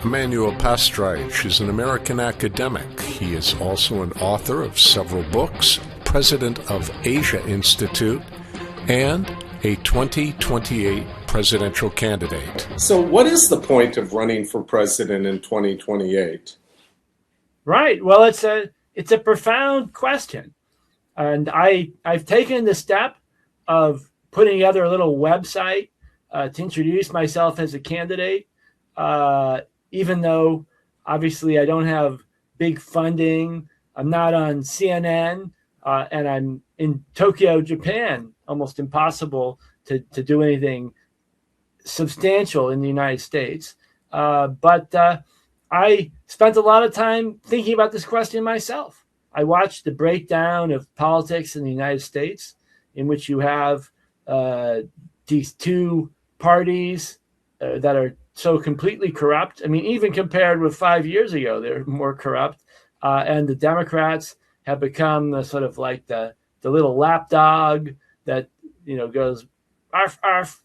Emanuel Pastreich is an American academic. He is also an author of several books, president of Asia Institute, and a 2028 presidential candidate. So what is the point of running for president in 2028? Right. Well, it's a profound question. And I've taken the step of putting together a little website to introduce myself as a candidate, even though obviously I don't have big funding. I'm not on CNN, and I'm in Tokyo, Japan. Almost impossible to do anything substantial in the United States. But I spent a lot of time thinking about this question myself. I watched the breakdown of politics in the United States, in which you have these two parties that are so completely corrupt. I mean, even compared with 5 years ago, they're more corrupt. And the Democrats have become the sort of like the little lapdog that, goes arf, arf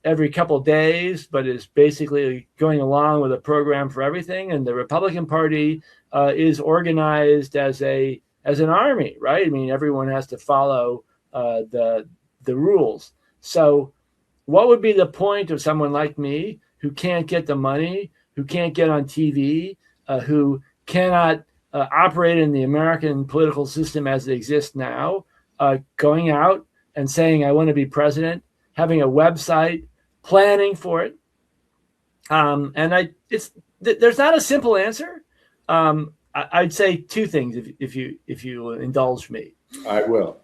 every couple of days, but is basically going along with a program for everything. And the Republican Party is organized as an army, right? I mean, everyone has to follow the rules. So what would be the point of someone like me who can't get the money, who can't get on TV, who cannot operate in the American political system as it exists now, going out and saying, I want to be president, having a website, planning for it? There's not a simple answer. I'd say two things if you indulge me. I will.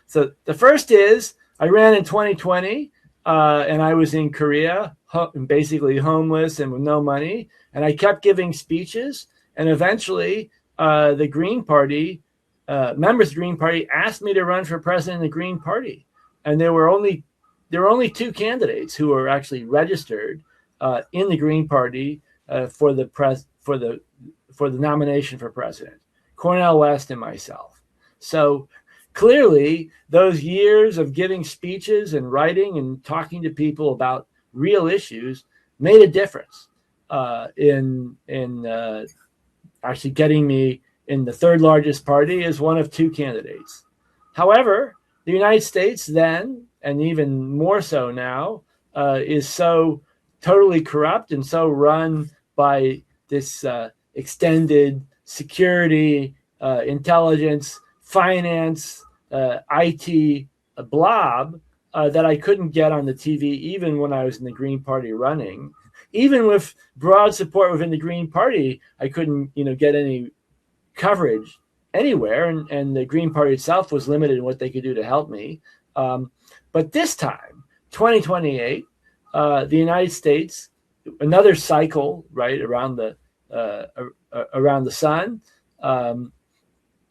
So the first is I ran in 2020, and I was in Korea, basically homeless and with no money, and I kept giving speeches, and eventually the Green Party, members of the Green Party, asked me to run for president of the Green Party, and there were only two candidates who were actually registered in the Green Party for the nomination for president: Cornel West and myself. So clearly, those years of giving speeches and writing and talking to people about real issues made a difference in actually getting me in the third largest party as one of two candidates. However, the United States then, and even more so now, is so totally corrupt and so run by this extended security, intelligence, finance, IT blob that I couldn't get on the TV even when I was in the Green Party running. Even with broad support within the Green Party, I couldn't get any coverage anywhere, and the Green Party itself was limited in what they could do to help me. But this time, 2028, the United States, another cycle right around the sun,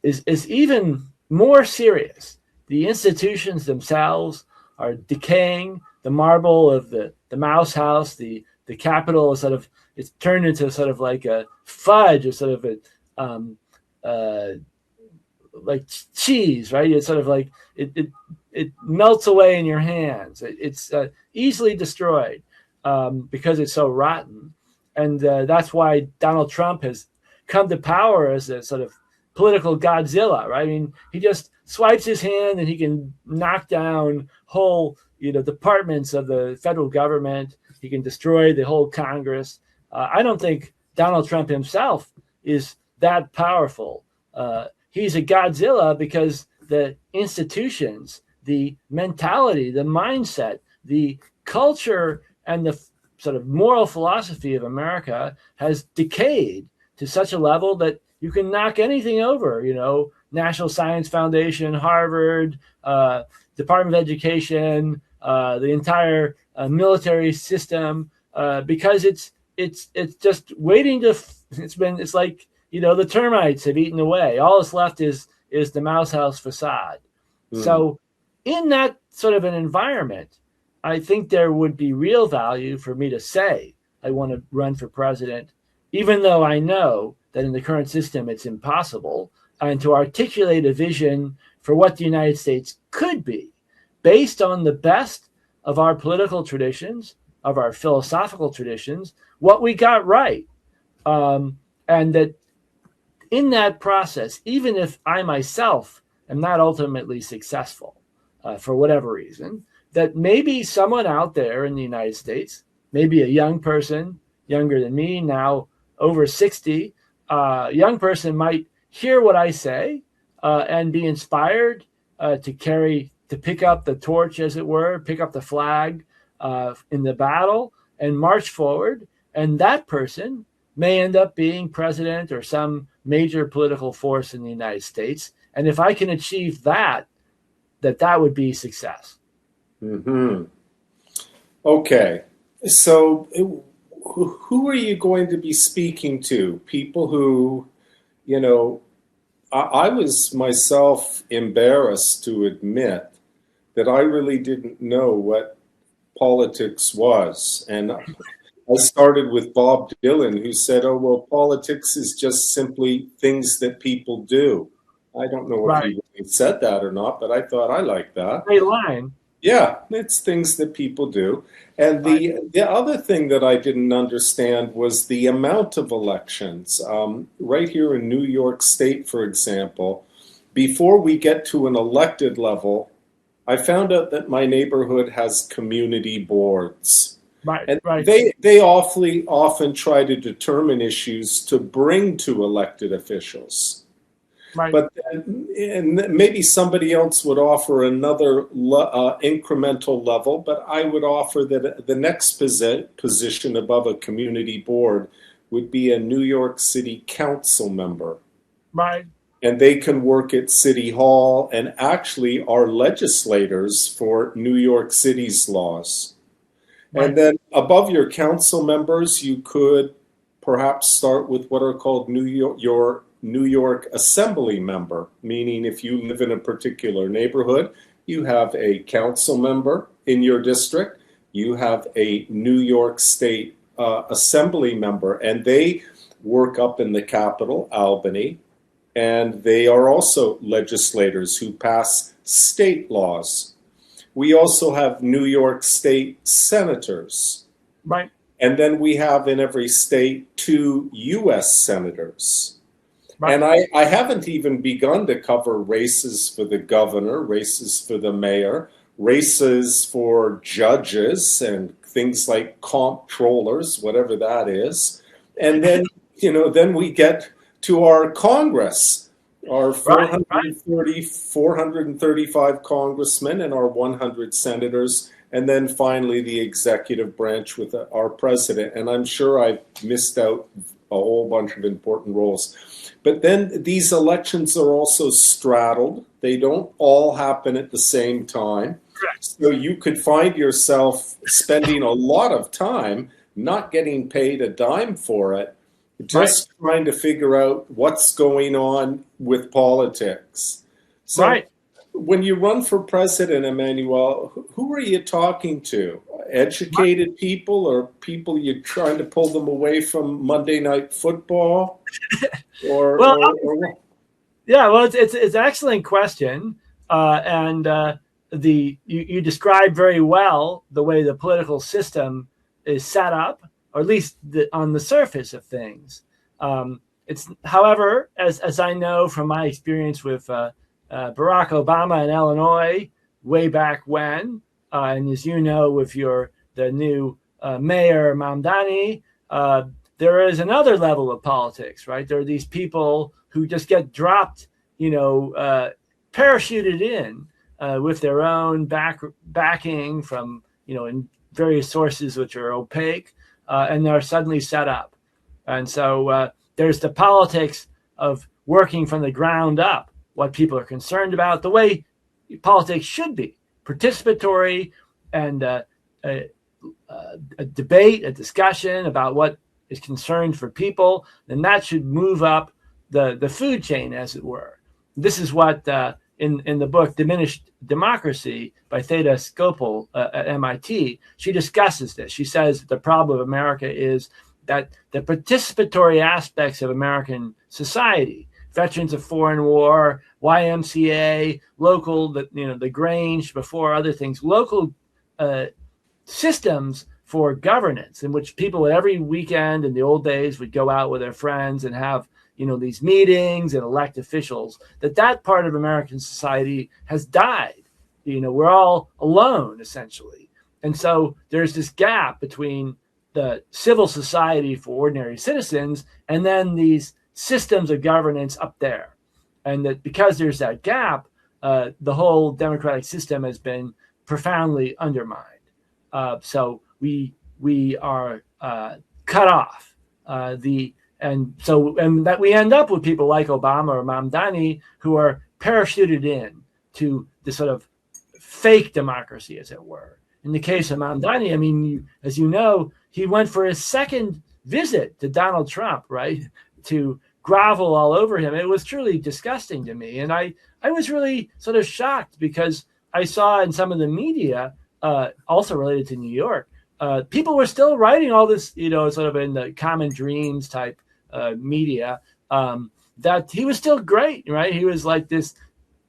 is even more serious. The institutions themselves are decaying. The marble of the Mouse House, the Capitol is it's turned into sort of like a fudge, or sort of like cheese, right? It's sort of like it melts away in your hands. It's easily destroyed because it's so rotten, and that's why Donald Trump has come to power as a sort of political Godzilla, right? I mean, he just swipes his hand and he can knock down whole, departments of the federal government. He can destroy the whole Congress. I don't think Donald Trump himself is that powerful. He's a Godzilla because the institutions, the mentality, the mindset, the culture, and the sort of moral philosophy of America has decayed to such a level that you can knock anything over, National Science Foundation, Harvard, Department of Education, the entire military system, because it's just waiting to. It's like the termites have eaten away. All that's left is the Mouse House facade. So, in that sort of an environment, I think there would be real value for me to say I want to run for president, even though I know that in the current system it's impossible, and to articulate a vision for what the United States could be based on the best of our political traditions, of our philosophical traditions what we got right. And that in that process, even if I myself am not ultimately successful for whatever reason, that maybe someone out there in the United States, maybe a young person, younger than me, now over 60, young person might hear what I say and be inspired to pick up the torch, as it were, pick up the flag in the battle and march forward. And that person may end up being president or some major political force in the United States. And if I can achieve that would be success. Mm-hmm. Okay. So who are you going to be speaking to? People who, I was myself embarrassed to admit that I really didn't know what politics was. And I started with Bob Dylan, who said, oh, well, politics is just simply things that people do. I don't know if he really said that or not, but I thought I liked that. Great line. Yeah, it's things that people do. And the other thing that I didn't understand was the amount of elections. Right here in New York State, for example, before we get to an elected level, I found out that my neighborhood has community boards. And they awfully often try to determine issues to bring to elected officials. But and maybe somebody else would offer another incremental level, but I would offer that the next position above a community board would be a New York City Council member. And they can work at City Hall and actually are legislators for New York City's laws. And then above your council members, you could perhaps start with what are called your New York Assembly member, meaning if you live in a particular neighborhood, you have a council member in your district, you have a New York State Assembly member, and they work up in the capital, Albany, and they are also legislators who pass state laws. We also have New York State senators. And then we have in every state 2 U.S. senators. And I haven't even begun to cover races for the governor, races for the mayor, races for judges and things like comptrollers, whatever that is. And then, then we get to our Congress, our 435 congressmen and our 100 senators, and then finally the executive branch with our president. And I'm sure I've missed out a whole bunch of important roles. But then these elections are also straddled. They don't all happen at the same time. So you could find yourself spending a lot of time not getting paid a dime for it, just trying to figure out what's going on with politics. So when you run for president, Emanuel, who are you talking to? Educated people or people you're trying to pull them away from Monday Night Football? It's an excellent question. You described very well the way the political system is set up, or at least on the surface of things. It's, however, as I know from my experience with Barack Obama in Illinois way back when, and as you know with the new mayor Mamdani, there is another level of politics, right? There are these people who just get dropped, parachuted in with their own backing from, in various sources which are opaque, and they're suddenly set up. And so there's the politics of working from the ground up, what people are concerned about, the way politics should be, participatory and a debate, a discussion about what is concerned for people, then that should move up the food chain, as it were. This is what in the book Diminished Democracy by Theda Skopel at MIT, she discusses this. She says the problem of America is that the participatory aspects of American society, veterans of foreign war, YMCA, local, the Grange before other things, local systems for governance, in which people every weekend in the old days would go out with their friends and have, these meetings and elect officials, that part of American society has died. We're all alone, essentially. And so there's this gap between the civil society for ordinary citizens and then these systems of governance up there. And that because there's that gap, the whole democratic system has been profoundly undermined. So we are cut off. And that we end up with people like Obama or Mamdani who are parachuted in to the sort of fake democracy, as it were. In the case of Mamdani, I mean, as you know, he went for his second visit to Donald Trump, right, to grovel all over him. It was truly disgusting to me. And I was really sort of shocked because I saw in some of the media, also related to New York, people were still writing all this, sort of in the common dreams type media, that he was still great, right? He was like this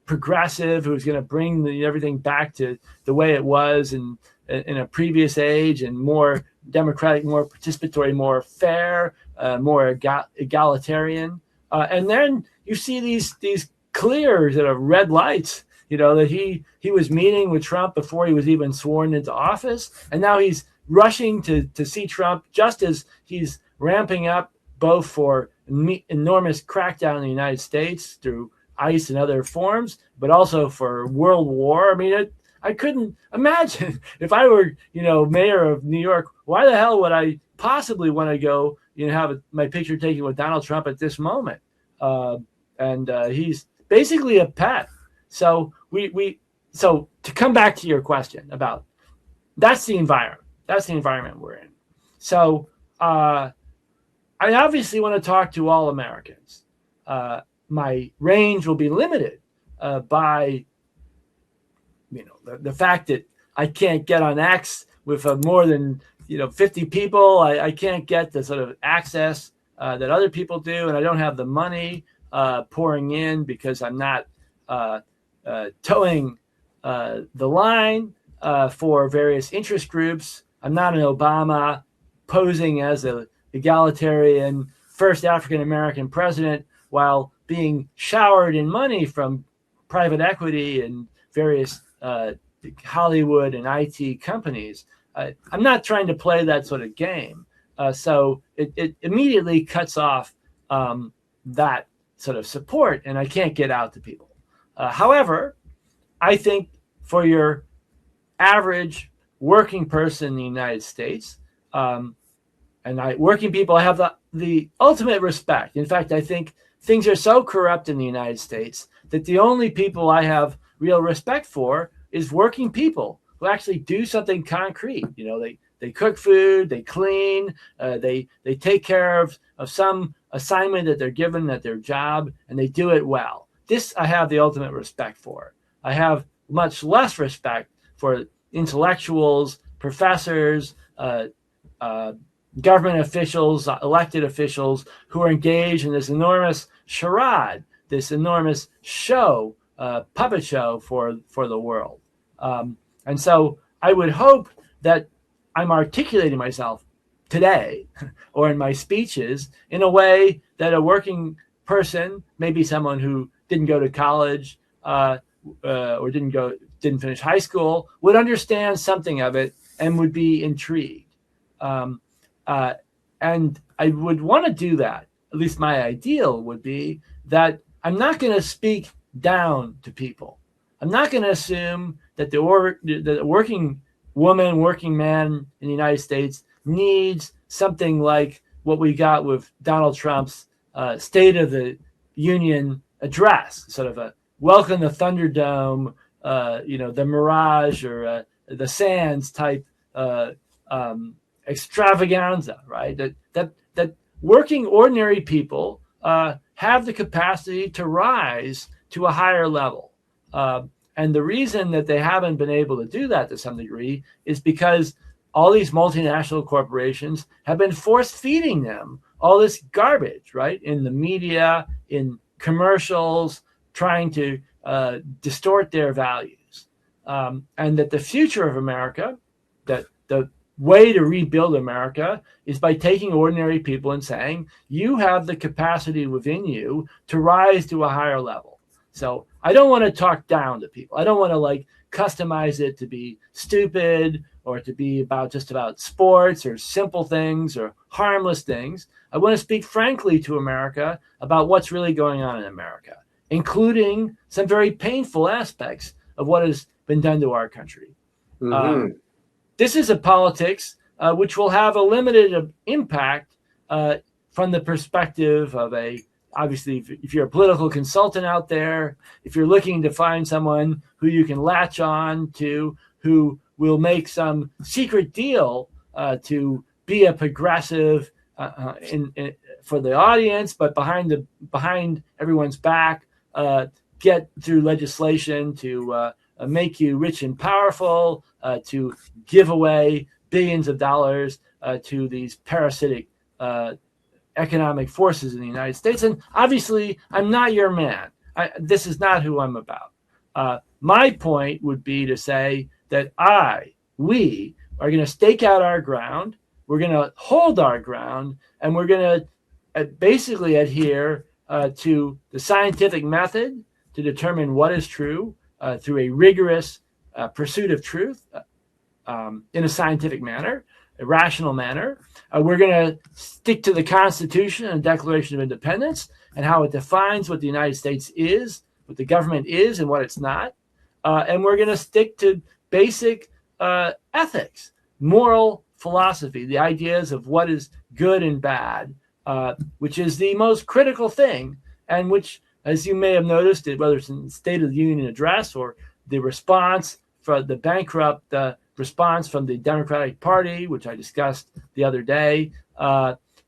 progressive who was going to bring everything back to the way it was in a previous age, and more democratic, more participatory, more fair, more egalitarian. And then you see these clear sort of red lights, that he was meeting with Trump before he was even sworn into office. And now he's rushing to see Trump just as he's ramping up both for enormous crackdown in the United States through ICE and other forms, but also for world war. I mean, I couldn't imagine if I were, mayor of New York, why the hell would I possibly want to go, have my picture taken with Donald Trump at this moment? And he's basically a pet. So so to come back to your question about, that's the environment we're in. So I obviously want to talk to all Americans. My range will be limited by, the fact that I can't get on X with more than 50 people. I can't get the sort of access that other people do, and I don't have the money pouring in because I'm not towing the line for various interest groups. I'm not an Obama posing as an egalitarian first African American president while being showered in money from private equity and various Hollywood and IT companies. I'm not trying to play that sort of game. So it immediately cuts off that sort of support, and I can't get out to people. However, I think for your average working person in the United States, working people have the ultimate respect. In fact, I think things are so corrupt in the United States that the only people I have real respect for is working people who actually do something concrete. They cook food, they clean, they take care of some assignment that they're given at their job, and they do it well. This I have the ultimate respect for. I have much less respect for intellectuals, professors, government officials, elected officials who are engaged in this enormous charade, this enormous show, puppet show for the world. And so I would hope that I'm articulating myself today or in my speeches in a way that a working person, maybe someone who didn't go to college or didn't finish high school, would understand something of it and would be intrigued. And I would want to do that. At least my ideal would be that I'm not going to speak down to people. I'm not going to assume that the working woman, working man in the United States needs something like what we got with Donald Trump's State of the Union address, sort of a welcome the Thunderdome, the Mirage or the Sands type extravaganza, right? That working ordinary people have the capacity to rise to a higher level. And the reason that they haven't been able to do that to some degree is because all these multinational corporations have been force feeding them all this garbage, right? In the media, in commercials, trying to distort their values. And that the future of America, that the way to rebuild America is by taking ordinary people and saying, you have the capacity within you to rise to a higher level. So I don't want to talk down to people. I don't want to like customize it to be stupid or to be about just about sports or simple things or harmless things. I want to speak frankly to America about what's really going on in America, including some very painful aspects of what has been done to our country. Mm-hmm. This is a politics which will have a limited impact from the perspective of obviously, if you're a political consultant out there, if you're looking to find someone who you can latch on to, who will make some secret deal to be a progressive for the audience, but behind everyone's back, get through legislation to make you rich and powerful, to give away billions of dollars to these parasitic economic forces in the United States. And obviously, I'm not your man. This is not who I'm about. My point would be to say that we are going to stake out our ground. We're going to hold our ground, and we're going to basically adhere to the scientific method to determine what is true through a rigorous pursuit of truth in a scientific manner, a rational manner. We're going to stick to the Constitution and Declaration of Independence and how it defines what the United States is, what the government is, and what it's not. And we're going to stick to basic ethics, moral philosophy, the ideas of what is good and bad, which is the most critical thing, and which, as you may have noticed, whether it's in the State of the Union address or the response for the bankrupt response from the Democratic Party, which I discussed the other day,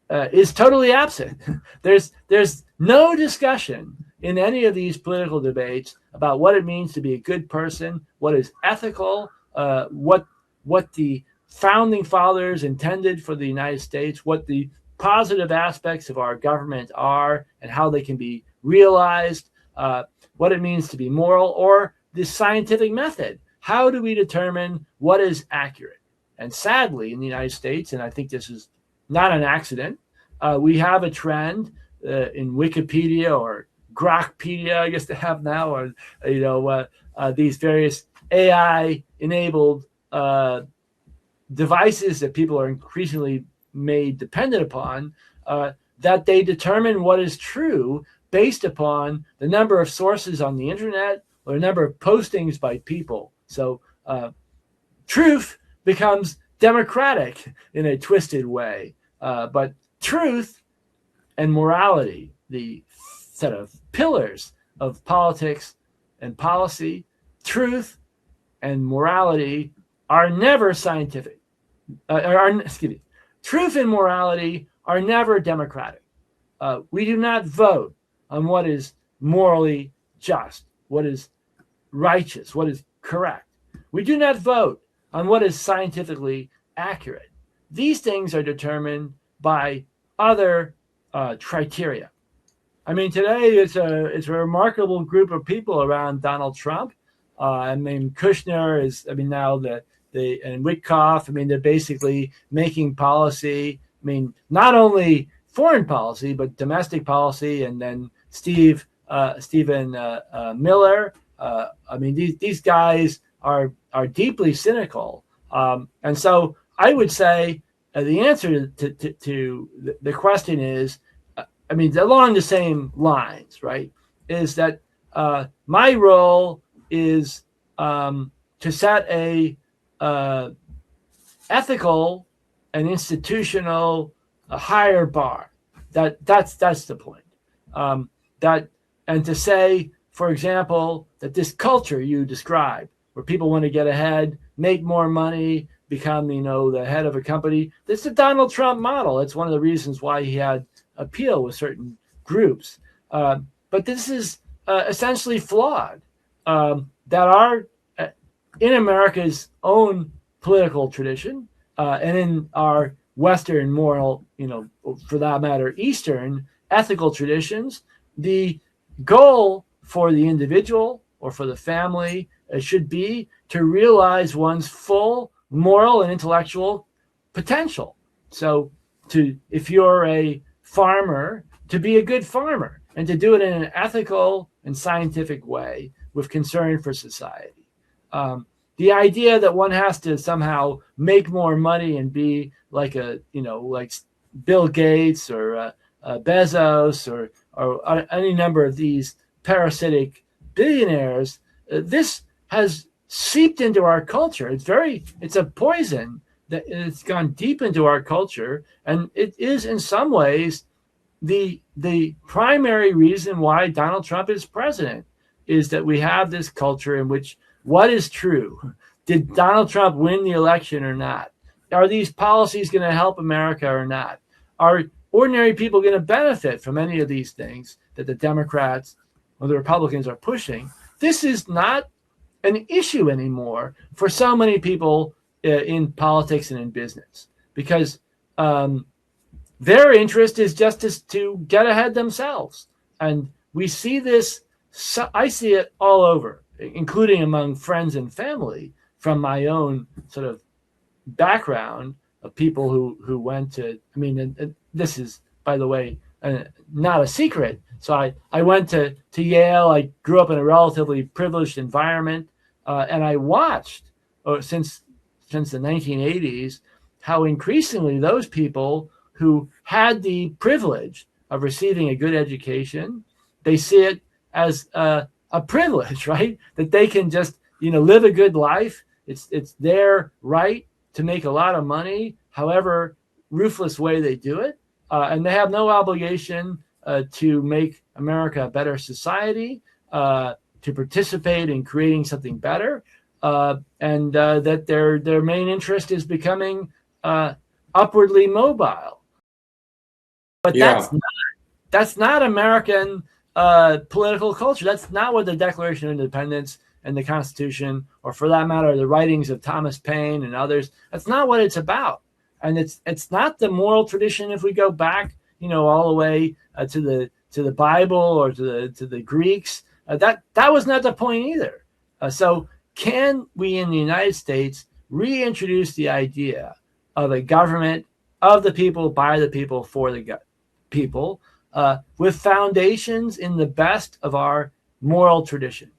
is totally absent. There's no discussion in any of these political debates about what it means to be a good person, what is ethical, what the founding fathers intended for the United States, what the positive aspects of our government are and how they can be realized, what it means to be moral, or the scientific method. How do we determine what is accurate? And sadly, in the United States, and I think this is not an accident, we have a trend in Wikipedia or Grokpedia, I guess they have now, or these various AI-enabled devices that people are increasingly made dependent upon, that they determine what is true based upon the number of sources on the internet or the number of postings by people. So truth becomes democratic in a twisted way. But truth and morality, the set of pillars of politics and policy, truth and morality are never scientific. Truth and morality are never democratic. We do not vote on what is morally just, what is righteous, what is correct. We do not vote on what is scientifically accurate. These things are determined by other criteria. I mean, today it's a remarkable group of people around Donald Trump. I mean, Kushner is, now and Witkoff, they're basically making policy. Not only foreign policy, but domestic policy. And then Stephen Miller. These guys are deeply cynical. And so I would say the answer to the question is, along the same lines, right? Is that my role is to set a ethical and institutional a higher bar. That's the point. And to say, for example, that this culture you describe, where people want to get ahead, make more money, become the head of a company, this is the Donald Trump model. It's one of the reasons why he had appeal with certain groups. But this is essentially flawed. That are in America's own political tradition and in our Western moral, for that matter, Eastern ethical traditions, the goal for the individual or for the family should be to realize one's full moral and intellectual potential. So if you're a farmer, to be a good farmer and to do it in an ethical and scientific way with concern for society. The idea that one has to somehow make more money and be like like Bill Gates or Bezos or any number of these parasitic billionaires, this has seeped into our culture. It's a poison that it's gone deep into our culture, and it is in some ways the primary reason why Donald Trump is president, is that we have this culture in which what is true? Did Donald Trump win the election or not? Are these policies going to help America or not? Are ordinary people going to benefit from any of these things that the Democrats or the Republicans are pushing? This is not an issue anymore for so many people in politics and in business, because their interest is just to get ahead themselves. And we see this, I see it all over, including among friends and family from my own sort of background of people who went to, and this is, by the way, not a secret. So I went to Yale. I grew up in a relatively privileged environment, and I watched since the 1980s how increasingly those people who had the privilege of receiving a good education, they see it as a privilege, right? That they can just live a good life. It's their right to make a lot of money, however ruthless way they do it, and they have no obligation to make America a better society, to participate in creating something better, and that their main interest is becoming upwardly mobile. But Yeah. that's not American political culture. That's not what the Declaration of Independence and the Constitution, or for that matter, the writings of Thomas Paine and others, that's not what it's about. And it's not the moral tradition. If we go back, all the way to the Bible or to the Greeks, that was not the point either. So can we in the United States reintroduce the idea of a government of the people, by the people, for the people, with foundations in the best of our moral tradition?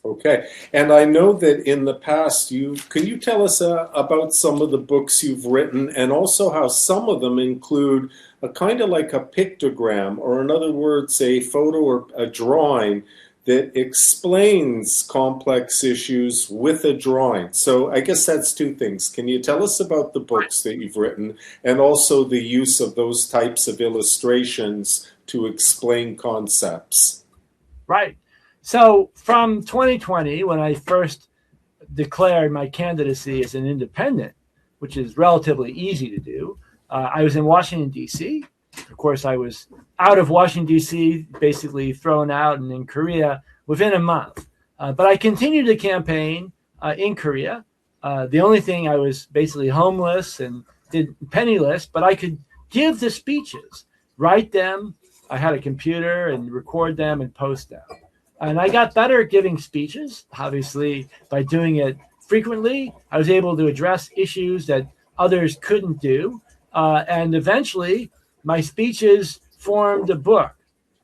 Okay. And I know that in the past, can you tell us about some of the books you've written, and also how some of them include a kind of like a pictogram, or in other words, a photo or a drawing that explains complex issues with a drawing. So I guess that's two things. Can you tell us about the books that you've written, and also the use of those types of illustrations to explain concepts? Right. So from 2020, when I first declared my candidacy as an independent, which is relatively easy to do, I was in Washington, D.C. Of course, I was out of Washington, D.C., basically thrown out, and in Korea within a month. But I continued the campaign in Korea. The only thing, I was basically homeless and penniless, but I could give the speeches, write them. I had a computer and record them and post them. And I got better at giving speeches, obviously, by doing it frequently. I was able to address issues that others couldn't do. And eventually, my speeches formed a book,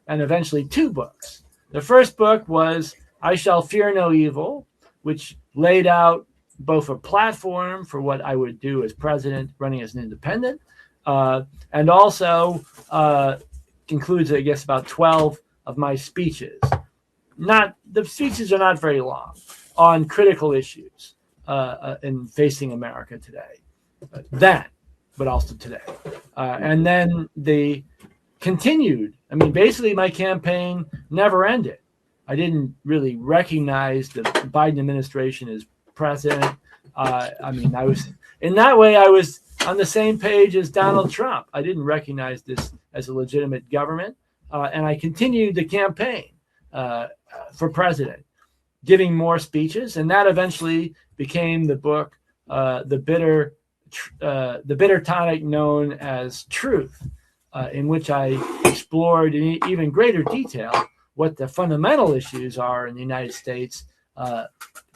and eventually two books. The first book was I Shall Fear No Evil, which laid out both a platform for what I would do as president, running as an independent, and also includes, I guess, about 12 of my speeches. The speeches are not very long, on critical issues in facing America today. Then, but also today. And then they continued. Basically my campaign never ended. I didn't really recognize the Biden administration as president. I was, in that way, I was on the same page as Donald Trump. I didn't recognize this as a legitimate government. And I continued the campaign for president, giving more speeches. And that eventually became the book, the bitter tonic known as Truth, in which I explored in even greater detail what the fundamental issues are in the United States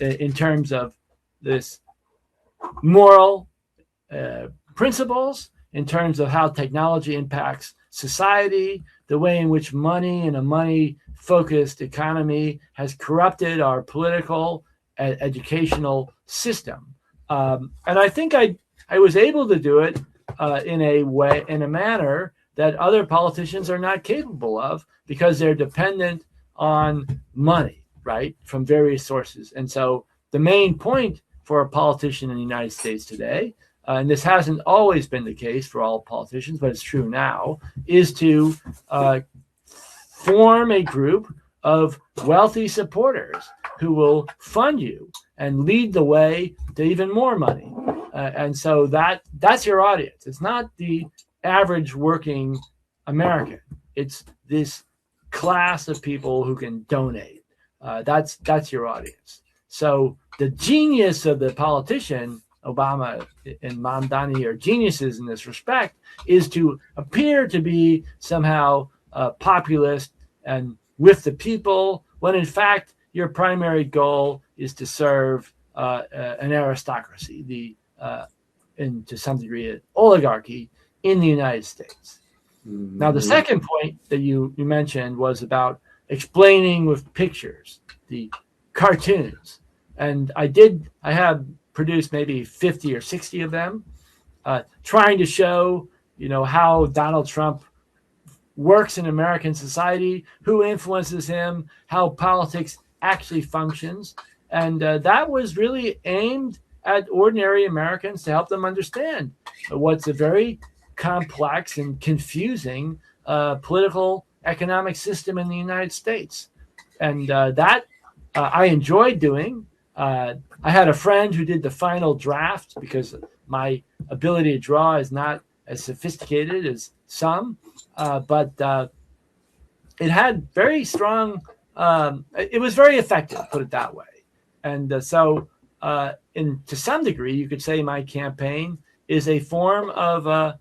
in terms of this moral principles in terms of how technology impacts society, the way in which money and a money-focused economy has corrupted our political and educational system. And I think I was able to do it in a manner that other politicians are not capable of, because they're dependent on money, right, from various sources. And so the main point for a politician in the United States today, and this hasn't always been the case for all politicians, but it's true now, is to form a group of wealthy supporters who will fund you and lead the way to even more money. And so that's your audience. It's not the average working American. It's this class of people who can donate. That's your audience. So the genius of the politician, Obama and Mamdani are geniuses in this respect, is to appear to be somehow populist and with the people, when in fact your primary goal is to serve an aristocracy, and to some degree an oligarchy in the United States. Mm-hmm. Now, the second point that you mentioned was about explaining with pictures, the cartoons. And I have produced maybe 50 or 60 of them, trying to show, how Donald Trump works in American society, who influences him, how politics actually functions. And that was really aimed at ordinary Americans to help them understand what's a very complex and confusing political economic system in the United States. And that I enjoyed doing. I had a friend who did the final draft, because my ability to draw is not as sophisticated as some, but it had very strong, it was very effective, put it that way. And so to some degree, you could say my campaign is a form of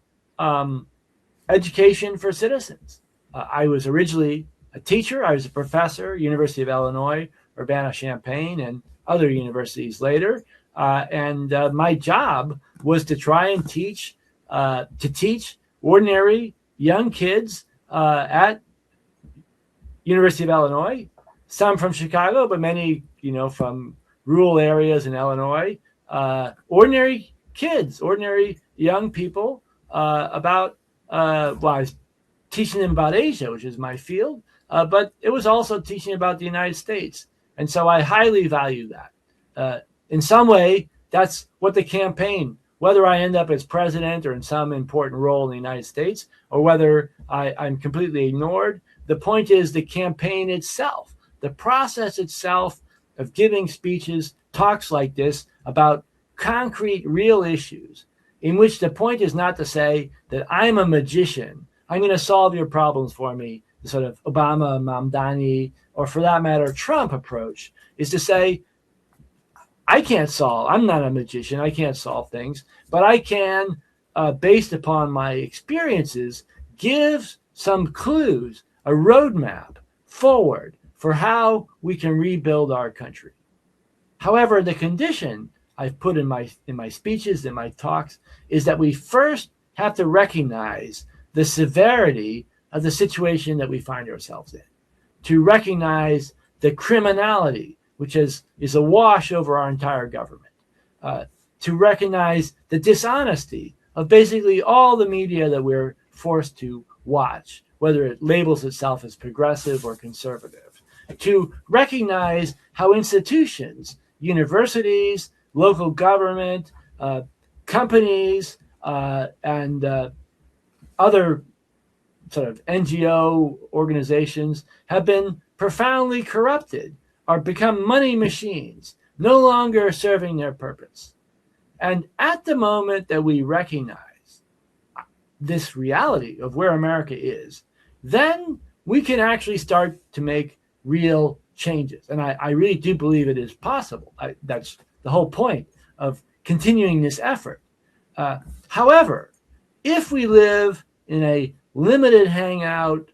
education for citizens. I was originally a teacher. I was a professor, University of Illinois, Urbana-Champaign, and other universities later. And my job was to try and teach ordinary young kids at University of Illinois, some from Chicago, but many, from rural areas in Illinois, ordinary kids, ordinary young people about, I was teaching them about Asia, which is my field, but it was also teaching about the United States. And so I highly value that. In some way, that's what the campaign, whether I end up as president or in some important role in the United States, or whether I'm completely ignored, the point is the campaign itself, the process itself of giving speeches, talks like this about concrete, real issues, in which the point is not to say that I'm a magician, I'm going to solve your problems for me, the sort of Obama, Mamdani, or for that matter, Trump approach, is to say, I'm not a magician, I can't solve things, but I can, based upon my experiences, give some clues, a roadmap forward for how we can rebuild our country. However, the condition I've put in my speeches, in my talks, is that we first have to recognize the severity of the situation that we find ourselves in, to recognize the criminality, which is awash over our entire government, to recognize the dishonesty of basically all the media that we're forced to watch, whether it labels itself as progressive or conservative, to recognize how institutions, universities, local government, companies, and other sort of NGO organizations have been profoundly corrupted, or become money machines, no longer serving their purpose. And at the moment that we recognize this reality of where America is, then we can actually start to make real changes. And I really do believe it is possible. That's the whole point of continuing this effort. However, if we live in a limited hangout,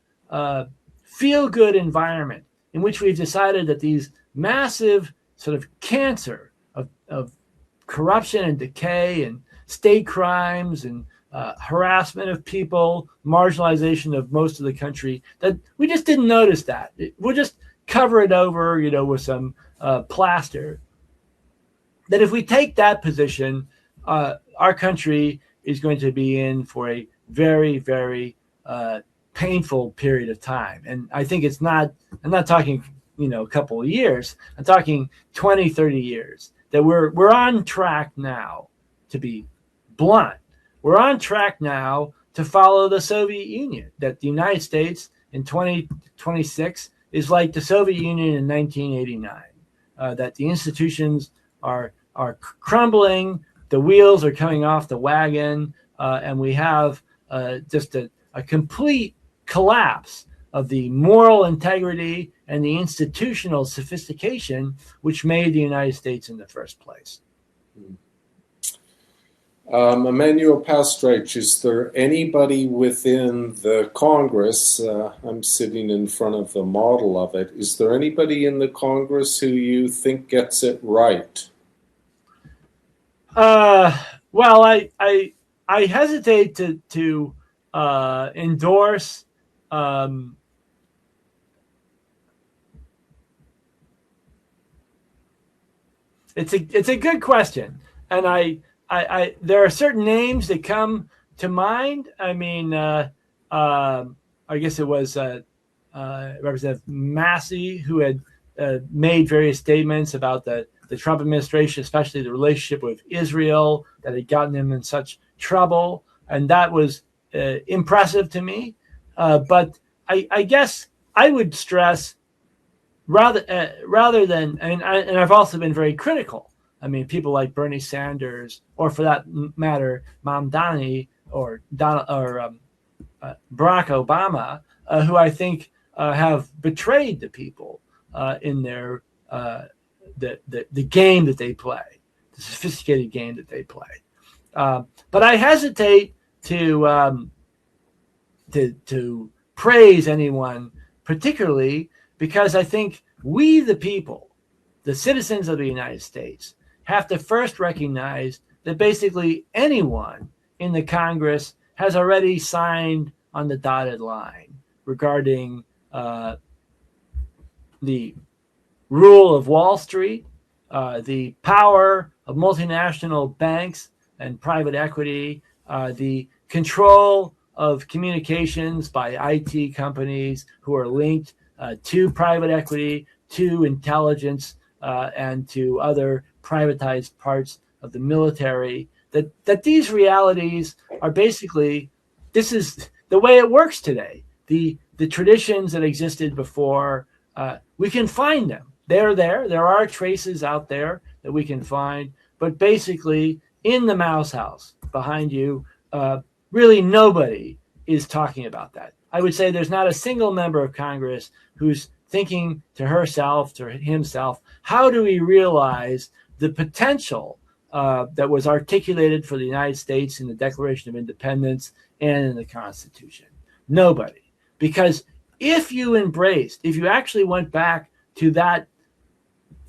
feel-good environment in which we've decided that these massive sort of cancer of corruption and decay and state crimes and harassment of people, marginalization of most of the country, that we just didn't notice that. We'll just cover it over, with some plaster. That if we take that position, our country is going to be in for a very, very painful period of time. And I think I'm not talking, a couple of years. I'm talking 20, 30 years. That we're on track now, to be blunt. We're on track now to follow the Soviet Union, that the United States in 2026 is like the Soviet Union in 1989, that the institutions are crumbling, the wheels are coming off the wagon, and we have just a complete collapse of the moral integrity and the institutional sophistication which made the United States in the first place. Emanuel Pastreich, is there anybody within the Congress, I'm sitting in front of the model of it, is there anybody in the Congress who you think gets it right? Well, I hesitate to endorse it's a good question, and I there are certain names that come to mind. I mean, I guess it was Representative Massey who had made various statements about the Trump administration, especially the relationship with Israel, that had gotten him in such trouble, and that was impressive to me. But I guess I would stress rather than, and I've also been very critical. I mean, people like Bernie Sanders, or for that matter, Mamdani or Barack Obama, who I think have betrayed the people in their the game that they play, the sophisticated game that they play. But I hesitate to praise anyone particularly, because I think we, the people, the citizens of the United States, have to first recognize that basically anyone in the Congress has already signed on the dotted line regarding the rule of Wall Street, the power of multinational banks and private equity, the control of communications by IT companies who are linked to private equity, to intelligence, and to other privatized parts of the military, that these realities are basically, this is the way it works today. The traditions that existed before, we can find them. They're there. There are traces out there that we can find, but basically in the mouse house behind you, really nobody is talking about that. I would say there's not a single member of Congress who's thinking to herself, to himself, how do we realize the potential that was articulated for the United States in the Declaration of Independence and in the Constitution? Nobody. Because if you actually went back to that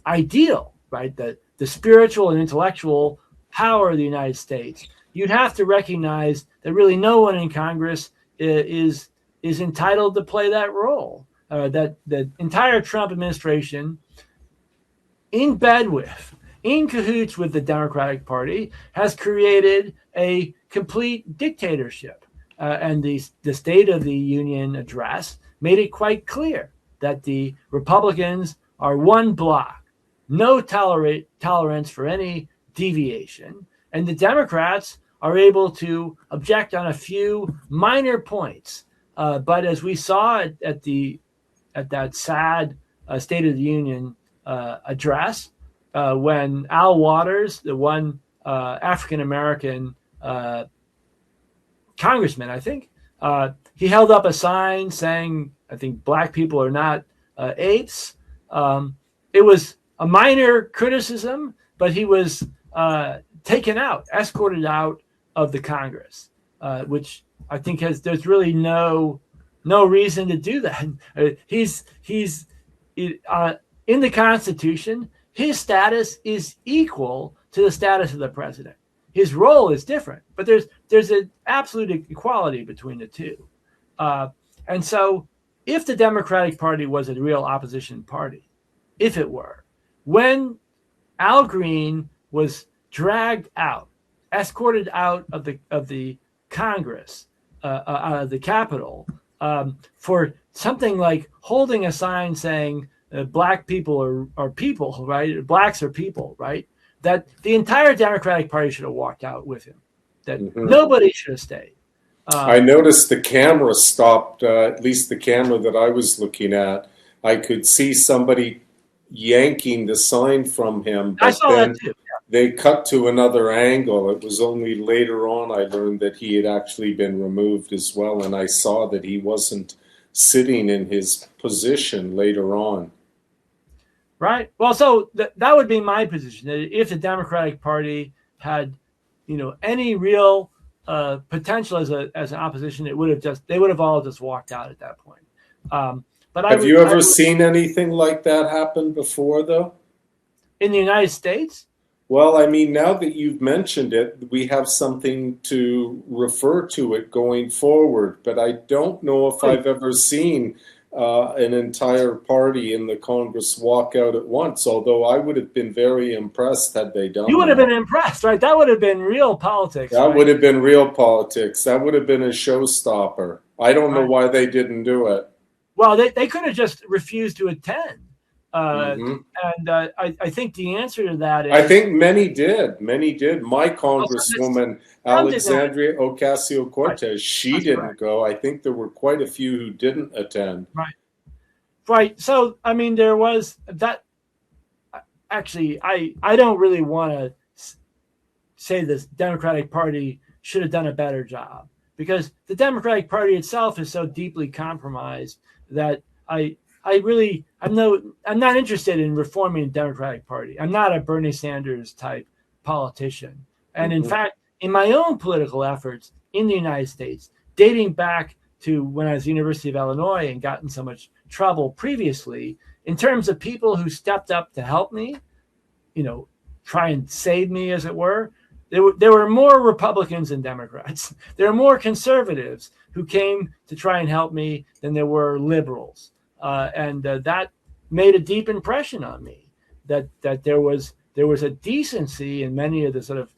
ideal, right, the spiritual and intellectual power of the United States, you'd have to recognize that really no one in Congress is entitled to play that role. That the entire Trump administration, in bed with, in cahoots with the Democratic Party, has created a complete dictatorship. And the State of the Union address made it quite clear that the Republicans are one block, no tolerance for any deviation, and the Democrats are able to object on a few minor points. But as we saw at that sad State of the Union address, when Al Waters, the one African-American congressman, I think, he held up a sign saying, I think, black people are not apes. It was a minor criticism, but he was escorted out of the Congress, which I think there's really no reason to do that. He's in the Constitution. His status is equal to the status of the president. his role is different, but there's an absolute equality between the two. And so if the Democratic Party was a real opposition party, if it were, when Al Green was dragged out, escorted out of the Congress, out of the Capitol, for something like holding a sign saying black people are people, right? Blacks are people, right? That the entire Democratic Party should have walked out with him. That nobody should have stayed. I noticed the camera stopped, at least the camera that I was looking at. I could see somebody yanking the sign from him. But I saw that too. They cut to another angle. It was only later on I learned that he had actually been removed as well, and I saw that he wasn't sitting in his position later on. Right. Well, so that would be my position. That if the Democratic Party had, any real potential as an opposition, they would have all just walked out at that point. But have you ever seen anything like that happen before, though? In the United States? Well, I mean, now that you've mentioned it, we have something to refer to it going forward. But I don't know if I've ever seen an entire party in the Congress walk out at once, although I would have been very impressed had they done that. You would have been impressed, right? That would have been real politics. That would have been real politics. That would have been a showstopper. I don't know why they didn't do it. Well, they could have just refused to attend. And I think the answer to that is... I think many did. Many did. My Congresswoman, Alexandria Ocasio-Cortez, she didn't go. I think there were quite a few who didn't attend. Right. So, I mean, there was that... Actually, I don't really want to say the Democratic Party should have done a better job, because the Democratic Party itself is so deeply compromised that I'm not interested in reforming the Democratic Party. I'm not a Bernie Sanders type politician. And in fact, in my own political efforts in the United States, dating back to when I was at the University of Illinois and got in so much trouble previously, in terms of people who stepped up to help me, try and save me, as it were, there were more Republicans than Democrats. There were more conservatives who came to try and help me than there were liberals. And that made a deep impression on me, that there was a decency in many of the sort of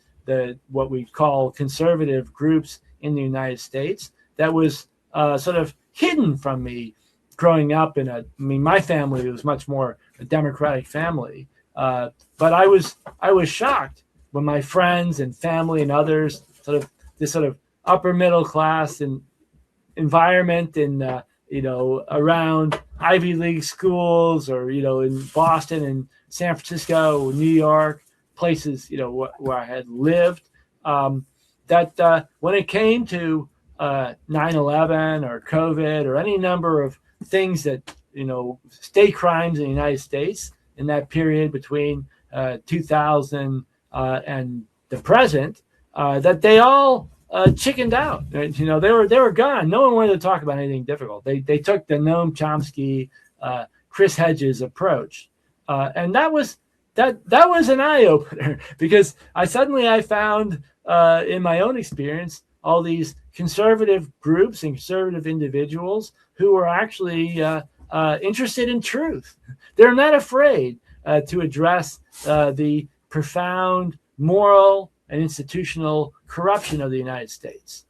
what we call conservative groups in the United States that was sort of hidden from me growing up my family was much more a Democratic family. But I was shocked when my friends and family and others this sort of upper middle class and environment in around Ivy League schools, or in Boston and San Francisco, New York, places where I had lived, that when it came to 9/11 or COVID or any number of things that state crimes in the United States in that period between 2000 and the present, that they all chickened out. They were gone. No one wanted to talk about anything difficult. They took the Noam Chomsky, Chris Hedges approach, and that was an eye opener, because I found in my own experience all these conservative groups and conservative individuals who were actually interested in truth. They're not afraid to address the profound moral and institutional corruption of the United States.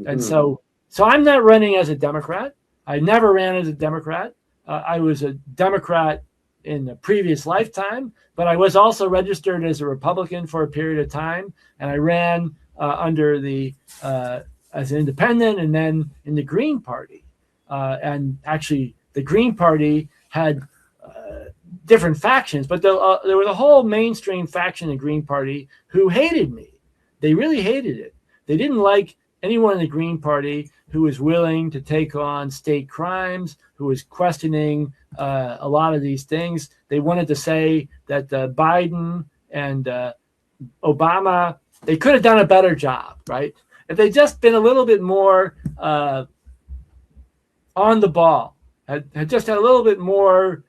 And so I'm not running as a Democrat. I never ran as a Democrat. I was a Democrat in a previous lifetime, but I was also registered as a Republican for a period of time, and I ran under as an independent, and then in the Green Party. And actually, the Green Party had different factions, but there was a whole mainstream faction in the Green Party who hated me. They really hated it. They didn't like anyone in the Green Party who was willing to take on state crimes, who was questioning a lot of these things. They wanted to say that Biden and Obama, they could have done a better job, right? If they'd just been a little bit more on the ball, had just had a little bit more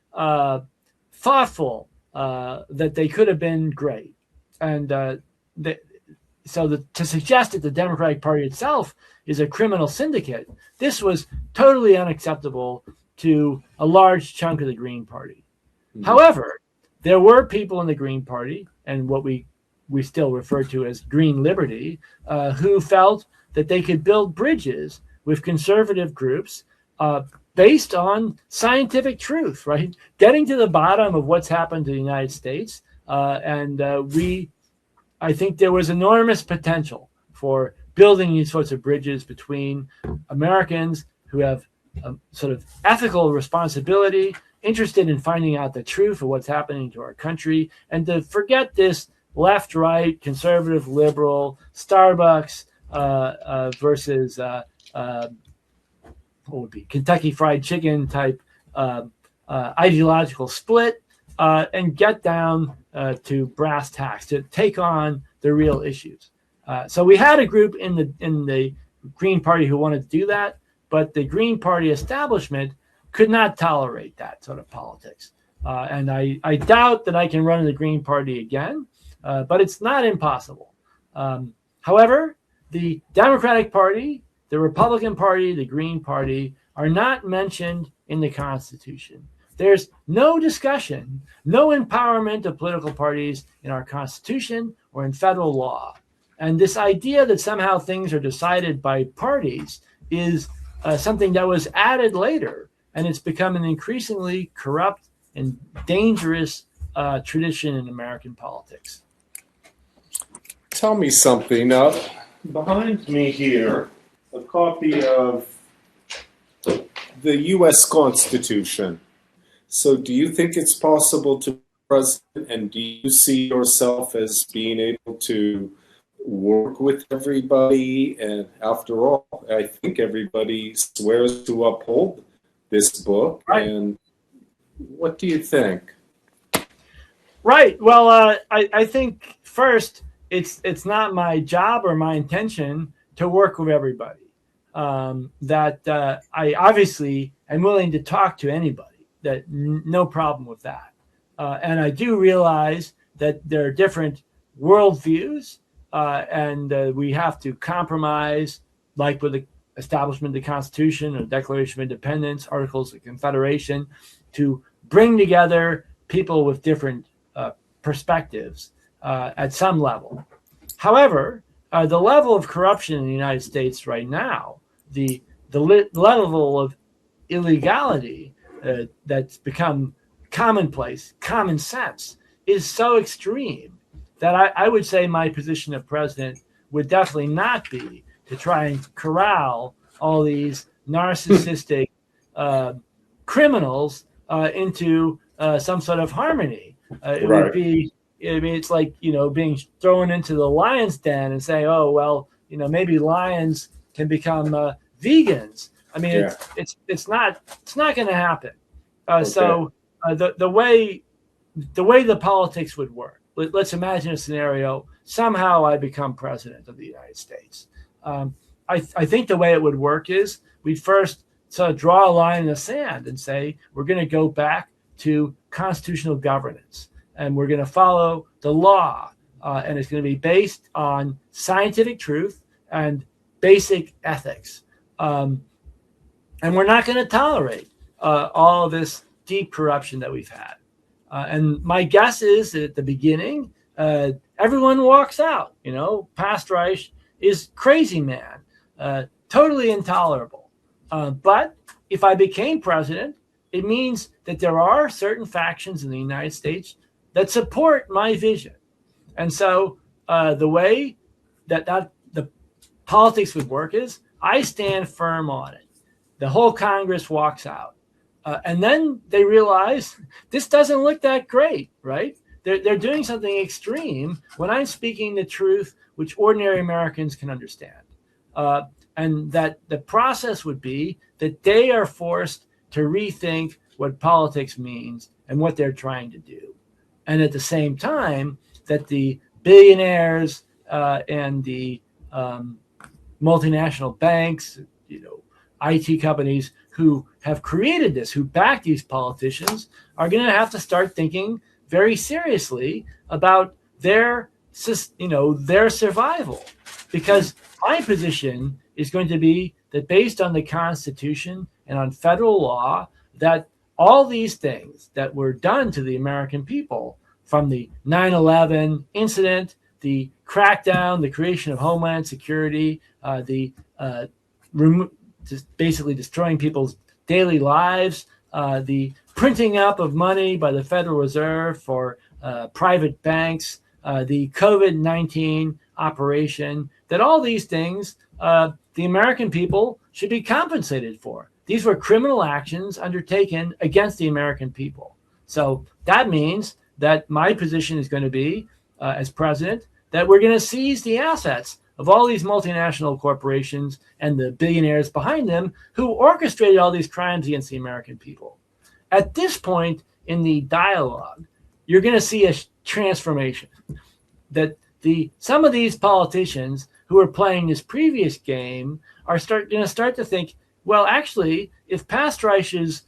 thoughtful, that they could have been great. And to suggest that the Democratic Party itself is a criminal syndicate, this was totally unacceptable to a large chunk of the Green Party. Mm-hmm. However, there were people in the Green Party, and what we still refer to as Green Liberty, who felt that they could build bridges with conservative groups based on scientific truth, right? Getting to the bottom of what's happened to the United States. I think there was enormous potential for building these sorts of bridges between Americans who have a sort of ethical responsibility, interested in finding out the truth of what's happening to our country, and to forget this left, right, conservative, liberal, Starbucks versus what would be Kentucky Fried Chicken type ideological split, and get down to brass tacks, to take on the real issues. So we had a group in the Green Party who wanted to do that, but the Green Party establishment could not tolerate that sort of politics. And I doubt that I can run in the Green Party again, but it's not impossible. However, the Democratic Party, the Republican Party, the Green Party are not mentioned in the Constitution. There's no discussion, no empowerment of political parties in our Constitution or in federal law. And this idea that somehow things are decided by parties is something that was added later, and it's become an increasingly corrupt and dangerous tradition in American politics. Tell me something. Behind me here, a copy of the U.S. Constitution. So do you think it's possible to be president, and do you see yourself as being able to work with everybody? And after all, I think everybody swears to uphold this book. Right. And what do you think? Right. Well, I think first, it's not my job or my intention to work with everybody. I obviously am willing to talk to anybody. That no problem with that. And I do realize that there are different worldviews, and we have to compromise, like with the establishment of the Constitution or Declaration of Independence, Articles of Confederation, to bring together people with different perspectives at some level. However, the level of corruption in the United States right now, the level of illegality that's become commonplace, common sense, is so extreme that I would say my position of president would definitely not be to try and corral all these narcissistic criminals into some sort of harmony. It would be, it's like, being thrown into the lion's den and saying, oh, well, maybe lions can become vegans. I mean, it's not going to happen. So the way the politics would work. Let's imagine a scenario. Somehow I become president of the United States. I think the way it would work is we'd first sort of draw a line in the sand and say we're going to go back to constitutional governance, and we're going to follow the law, and it's going to be based on scientific truth and basic ethics. And we're not going to tolerate all this deep corruption that we've had. And my guess is that at the beginning, everyone walks out. Pastreich is crazy man, totally intolerable. But if I became president, it means that there are certain factions in the United States that support my vision. And so the way that the politics would work is I stand firm on it. The whole Congress walks out. And then they realize this doesn't look that great, right? They're doing something extreme when I'm speaking the truth, which ordinary Americans can understand. And that the process would be that they are forced to rethink what politics means and what they're trying to do. And at the same time, that the billionaires and the multinational banks, IT companies who have created this, who back these politicians, are going to have to start thinking very seriously about their their survival. Because my position is going to be that based on the Constitution and on federal law, that all these things that were done to the American people, from the 9/11 incident, the crackdown, the creation of Homeland Security, just basically destroying people's daily lives, the printing up of money by the Federal Reserve for private banks, the COVID-19 operation, that all these things the American people should be compensated for. These were criminal actions undertaken against the American people. So that means that my position is going to be, as president, that we're going to seize the assets of all these multinational corporations and the billionaires behind them who orchestrated all these crimes against the American people. At this point in the dialogue, you're going to see a transformation. That some of these politicians who are playing this previous game are going to start to think, well, actually, if Pastreich's,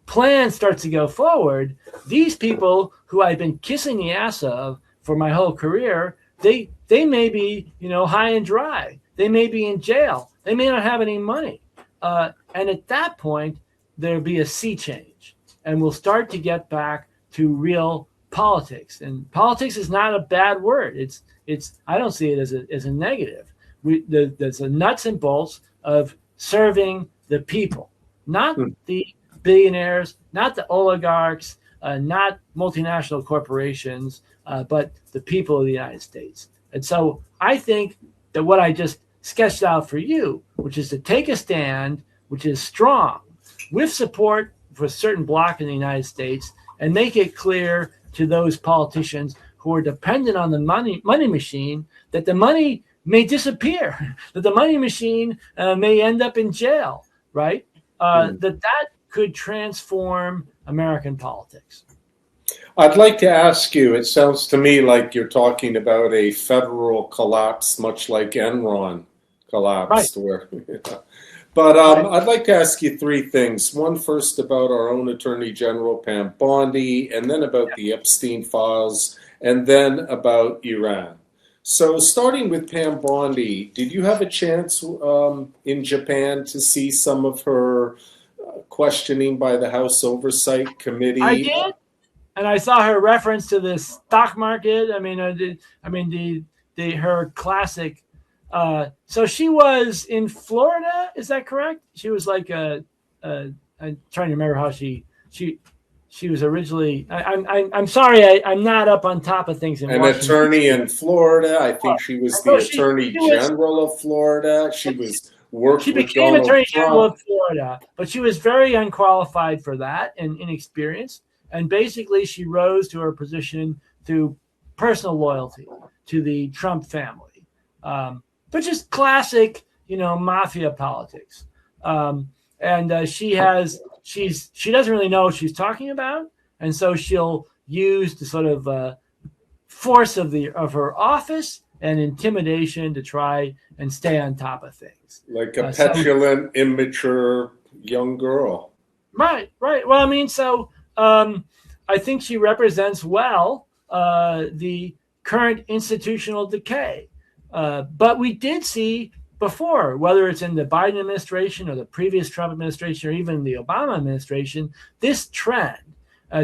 plan starts to go forward, these people who I've been kissing the ass of for my whole career, they may be, high and dry. They may be in jail. They may not have any money. And at that point, there'll be a sea change, and we'll start to get back to real politics. And politics is not a bad word. It's I don't see it as a negative. There's the nuts and bolts of serving the people, not the billionaires, not the oligarchs, not multinational corporations, but the people of the United States. And so I think that what I just sketched out for you, which is to take a stand, which is strong, with support for a certain bloc in the United States, and make it clear to those politicians who are dependent on the money machine that the money may disappear, that the money machine may end up in jail, right? That could transform American politics. I'd like to ask you, it sounds to me like you're talking about a federal collapse, much like Enron collapsed. Right. But I'd like to ask you three things. One, first about our own Attorney General, Pam Bondi, and then about the Epstein files, and then about Iran. So starting with Pam Bondi, did you have a chance in Japan to see some of her questioning by the House Oversight Committee? I did, and I saw her reference to the stock market. Her classic. So she was in Florida, is that correct? She was like I'm trying to remember how she was originally. I'm sorry, I'm not up on top of things in Washington. An attorney in Florida. I think she was the Attorney General of Florida. She became Attorney General of Florida, but she was very unqualified for that and inexperienced. And basically, she rose to her position through personal loyalty to the Trump family. Which is classic, mafia politics. And she doesn't really know what she's talking about, and so she'll use the sort of force of her office and intimidation to try and stay on top of things. Like a petulant, immature young girl. Right. Well, I think she represents well the current institutional decay. But we did see before, whether it's in the Biden administration or the previous Trump administration or even the Obama administration, this trend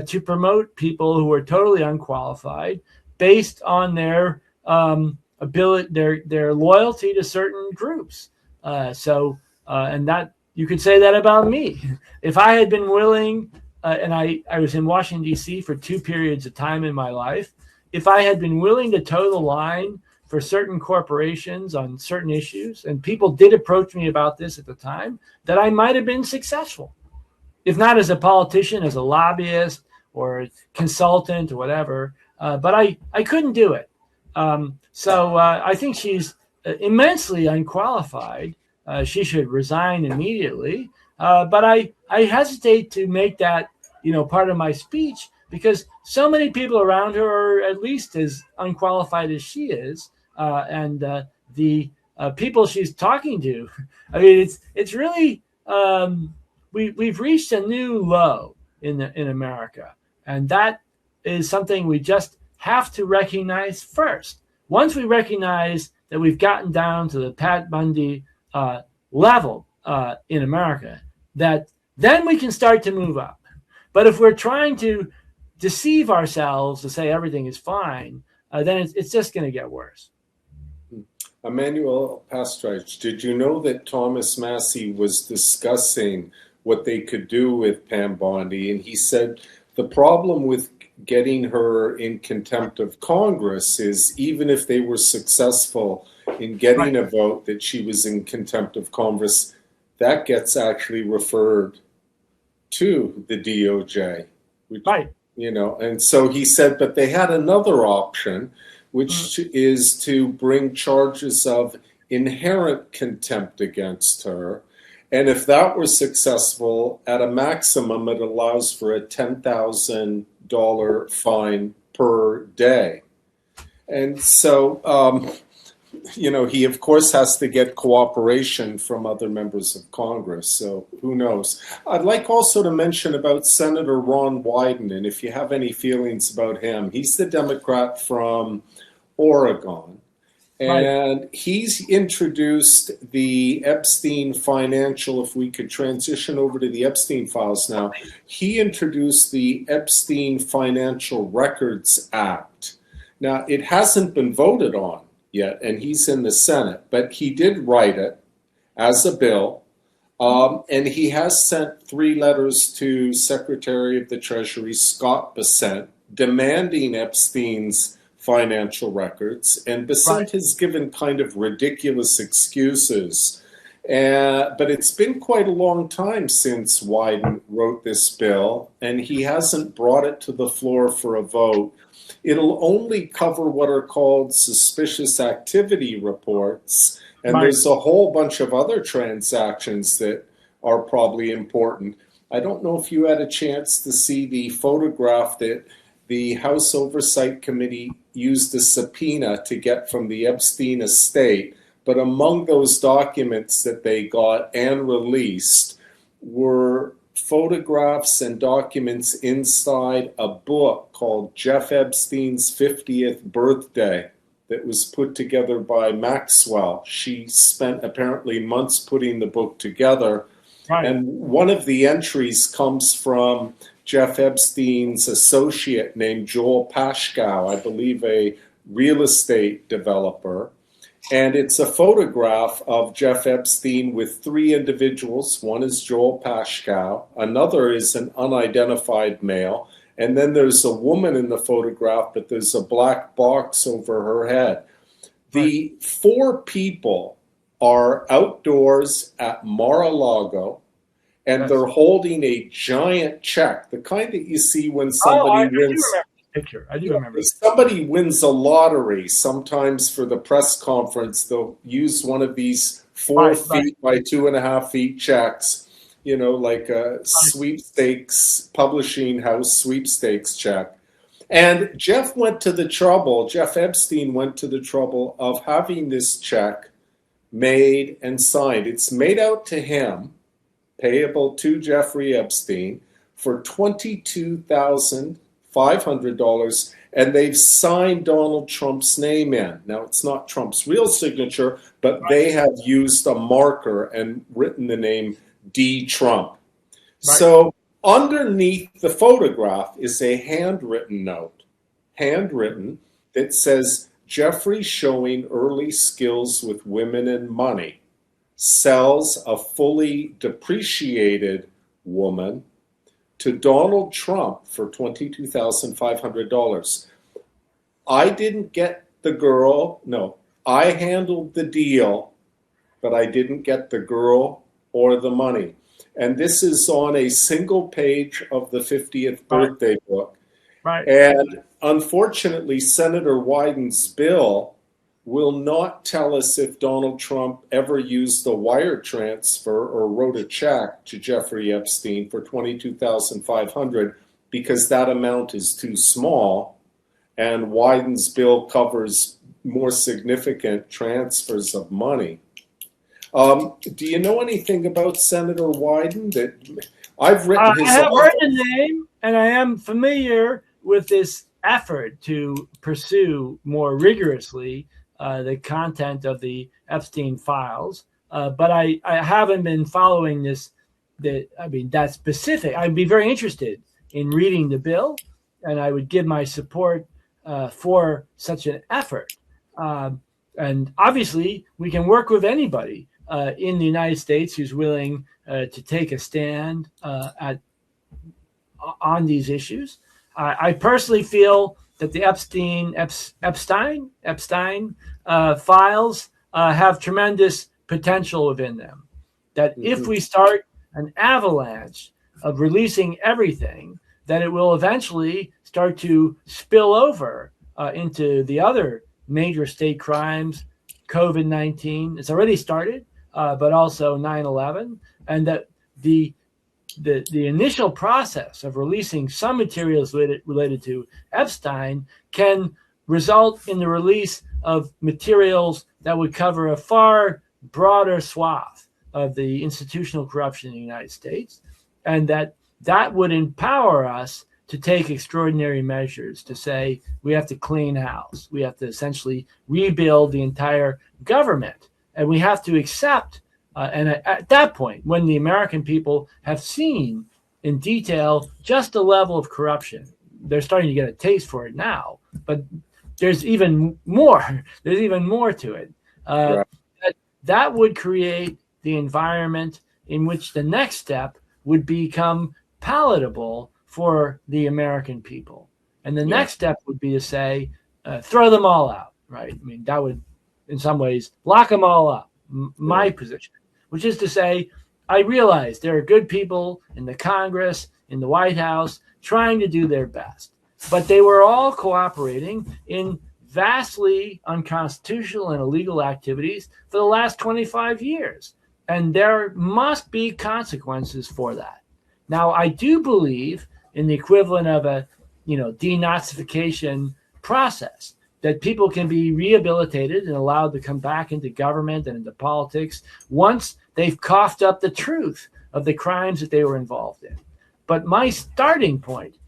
to promote people who are totally unqualified based on their ability, their loyalty to certain groups. And that you could say that about me. If I had been willing, and I was in Washington, D.C. for 2 periods of time in my life, if I had been willing to toe the line for certain corporations on certain issues, and people did approach me about this at the time, that I might have been successful. If not as a politician, as a lobbyist or a consultant or whatever, but I couldn't do it. So I think she's immensely unqualified. She should resign immediately. But I hesitate to make that, part of my speech, because so many people around her are at least as unqualified as she is. And the people she's talking to, it's really, we've reached a new low in America. And that is something we just have to recognize first. Once we recognize that we've gotten down to the Pat Bundy level in America, that then we can start to move up. But if we're trying to deceive ourselves to say everything is fine, then it's just going to get worse. Emanuel Pastreich, did you know that Thomas Massey was discussing what they could do with Pam Bondi? And he said the problem with getting her in contempt of Congress is even if they were successful in getting a vote that she was in contempt of Congress, that gets actually referred to the DOJ. Which, you know, and so he said, but they had another option, which is to bring charges of inherent contempt against her. And if that were successful, at a maximum, it allows for a $10,000 fine per day. And so, you know, he, of course, has to get cooperation from other members of Congress. So who knows? I'd like also to mention about Senator Ron Wyden, and if you have any feelings about him, he's the Democrat from Oregon. And he's introduced the Epstein financial, if we could transition over to the Epstein files now, he introduced the Epstein Financial Records Act. Now, it hasn't been voted on yet, and he's in the Senate, but he did write it as a bill, and he has sent 3 letters to Secretary of the Treasury Scott Bessent demanding Epstein's financial records, and Bessent has given kind of ridiculous excuses. But it's been quite a long time since Wyden wrote this bill, and he hasn't brought it to the floor for a vote. It'll only cover what are called suspicious activity reports, and there's a whole bunch of other transactions that are probably important. I don't know if you had a chance to see the photograph that the House Oversight Committee used a subpoena to get from the Epstein estate, but among those documents that they got and released were photographs and documents inside a book called Jeff Epstein's 50th Birthday that was put together by Maxwell. She spent apparently months putting the book together. And one of the entries comes from Jeff Epstein's associate named Joel Pashkow, I believe a real estate developer. And it's a photograph of Jeff Epstein with 3 individuals. One is Joel Pashkow, another is an unidentified male, and then there's a woman in the photograph, but there's a black box over her head. The 4 people are outdoors at Mar-a-Lago, and they're holding a giant check, the kind that you see when somebody wins. Picture. I do remember. If somebody wins a lottery, sometimes for the press conference, they'll use one of these 4 feet by 2.5 feet checks, you know, like a sweepstakes, publishing house sweepstakes check. And Jeff Epstein went to the trouble of having this check made and signed. It's made out to him, payable to Jeffrey Epstein, for $22,500, and they've signed Donald Trump's name in. Now, it's not Trump's real signature, but they have used a marker and written the name D. Trump. So underneath the photograph is a handwritten note, that says, Jeffrey showing early skills with women and money, sells a fully depreciated woman to Donald Trump for $22,500. I didn't get the girl. No, I handled the deal, but I didn't get the girl or the money. And this is on a single page of the 50th birthday book. And unfortunately, Senator Wyden's bill will not tell us if Donald Trump ever used a wire transfer or wrote a check to Jeffrey Epstein for $22,500 because that amount is too small, and Wyden's bill covers more significant transfers of money. Do you know anything about Senator Wyden? That I've written his. I have heard the name, and I am familiar with this effort to pursue more rigorously the content of the Epstein files. But I haven't been following that specific. I'd be very interested in reading the bill, and I would give my support for such an effort. And obviously, we can work with anybody in the United States who's willing to take a stand on these issues. I personally feel that the Epstein files have tremendous potential within them. That if we start an avalanche of releasing everything, that it will eventually start to spill over into the other major state crimes, COVID-19. It's already started, but also 9/11, and that the initial process of releasing some materials related to Epstein can result in the release of materials that would cover a far broader swath of the institutional corruption in the United States, and that would empower us to take extraordinary measures to say we have to clean house. We have to essentially rebuild the entire government, and we have to accept and at that point, when the American people have seen in detail just the level of corruption, they're starting to get a taste for it now. But there's even more. There's even more to it. Right. That would create the environment in which the next step would become palatable for the American people. And the next step would be to say, throw them all out, right? I mean, that would, in some ways, lock them all up. My position. Which is to say, I realize there are good people in the Congress, in the White House, trying to do their best. But they were all cooperating in vastly unconstitutional and illegal activities for the last 25 years. And there must be consequences for that. Now, I do believe in the equivalent of a, denazification process, that people can be rehabilitated and allowed to come back into government and into politics once they've coughed up the truth of the crimes that they were involved in. But my starting point,